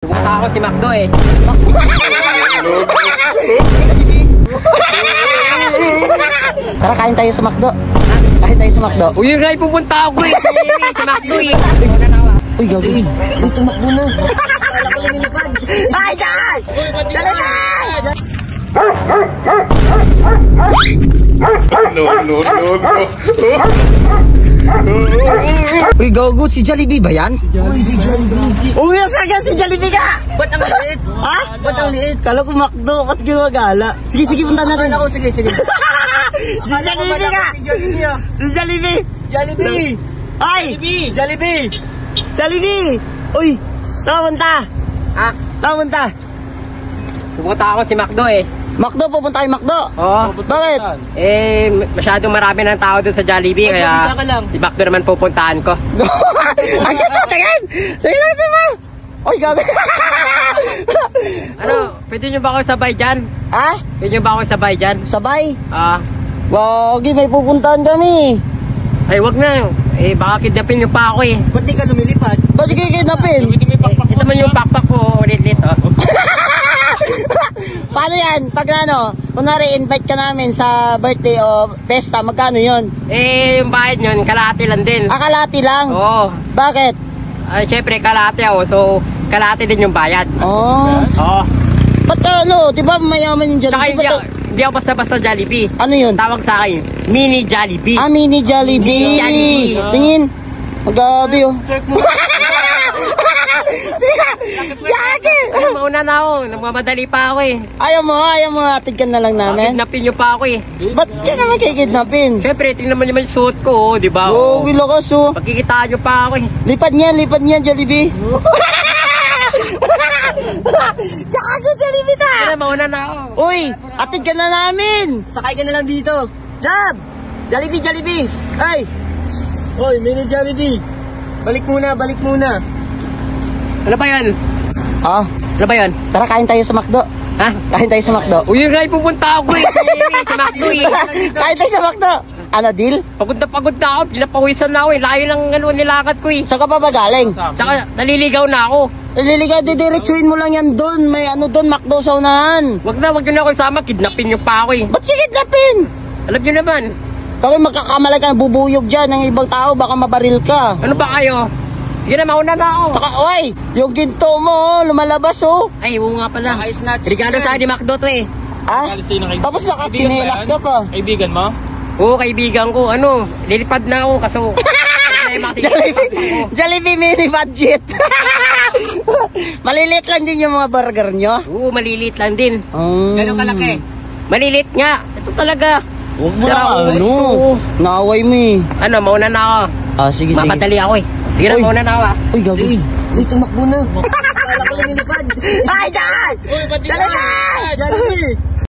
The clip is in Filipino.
Pupunta ako si Macdo eh. Tara, kain tayo sa Macdo. Kain tayo sa Macdo. Uy, yun nga pupunta ako eh. Si Macdo eh. Uy, gagawin. Uy, tumakbo na. Kala ko lumilipad. Ay, dyan! Dali na! Uy, gago, si Jollibee ba yan? Uy, si Jollibee. Uy, saan si Jollibee ka? Ba't ang liit? Ha? Ba't ang liit? Kala ko Macdo, kat gumagala. Sige, sige, punta na rin. Ako, sige. Si Jollibee ka! Si Jollibee ah. Si Jollibee! Jollibee! Ay! Jollibee! Jollibee! Uy, saan punta? Ah, Saan punta? pupunta ako si Macdo eh. Macdo, pupunta kayo Macdo. Oo. Bakit? Eh, masyadong marami ng tao dun sa Jollibee, kaya si Macdo naman pupuntahan ko. Ay, tingin! Tingin natin mo! Uy, gabi! Ano, pwede nyo ba ako sabay dyan? Ha? Pwede nyo ba ako sabay dyan? Sabay? Ah, Wagi, may pupuntahan kami. ay wag na. Eh, baka kidnapin nyo pa ako eh. Ba't di ka lumilipad? Ba't kikidnapin? Ito man yung pakpak ko, ulit-lit oh. Paano yan? Pag ano, kunwari invite ka namin sa birthday o pesta, magkano yon? Eh, yung bayad nyo, kalahati lang din. Akalati lang? Oo. Bakit? Ay, syempre, kalahati ako, so kalahati din yung bayad. Oh. Oo. Ba't ano, di ba mayaman yung Saka Jollibee? hindi ako basta-basta Jollibee. Ano yun? Tawag sa akin, Mini Jollibee. Ah, Mini Jollibee. Mini Jollibee. Tingin. Magabi oh. Jerk mo. Jackie! Ano, mauna na ako. Nagmamadali pa ako eh. Ayaw mo, atid ka na lang namin. Kidnapin nyo pa ako eh. Ba't ka naman kikidnapin? Syempre, tingnan mo naman yung suot ko, oh, di ba? Oh, wilakas oh. Pagkikitaan nyo pa ako eh. Lipad niyan, Jollibee. Gago, Jollibee ta! Ano, mauna na ako. Uy, atid ka na namin. Sakay ka na lang dito. Jab! Jollibee. Ay! Hoy, Mini Jollibee. Balik muna. Ano ba yan? Ah, Ano ba yan? tara kain tayo sa Macdo. Ha? Kain tayo sa Macdo. Uy, yun nga pupunta ako eh. Sa Macdo eh. Kain tayo sa Macdo. Ano, deal? Pagod na ako. Pinapawisan na ako eh. Layo ng nilakad ko eh. Saan ka pa ba galing? Tsaka naliligaw na ako. Naliligaw, didiretsuhin mo lang yan doon. May ano doon, Macdo sa unahan. Wag nyo na ako isama. Kidnapin nyo pa ako eh. Ba't kikidnapin? Alam nyo naman. Kami magkakamalag ka, bubuyog dyan ng ibang tao, baka mabaril ka. Ano ba kayo? Sige na, mauna na ako. Saka, oy, yung ginto mo, lumalabas oh. Ay, oo nga pala. Regalo sa akin ni Macdo to eh. Ha? Tapos saka chinelas ka pa. Kaibigan mo? Oo, kaibigan ko. Ano, lilipad na ako kaso. Problema kasi. Jollibee mini budget. Maliliit lang din yung mga burger nyo. Oo, maliliit lang din. Gano'ng kalaki? Maliliit nga. Ito talaga. Huwag mo Sarap, na, ano. ito. Naaway mo eh. Ano, mauna na ako. Ah, sige, sige. Mapadali ako eh. Sige na, Uy. mauna na ako ah. Uy, gagawin. Uy, tumakbo na. Kala ko lumilipad. Ay, dyan! Uy, ba't di Dali ka? na!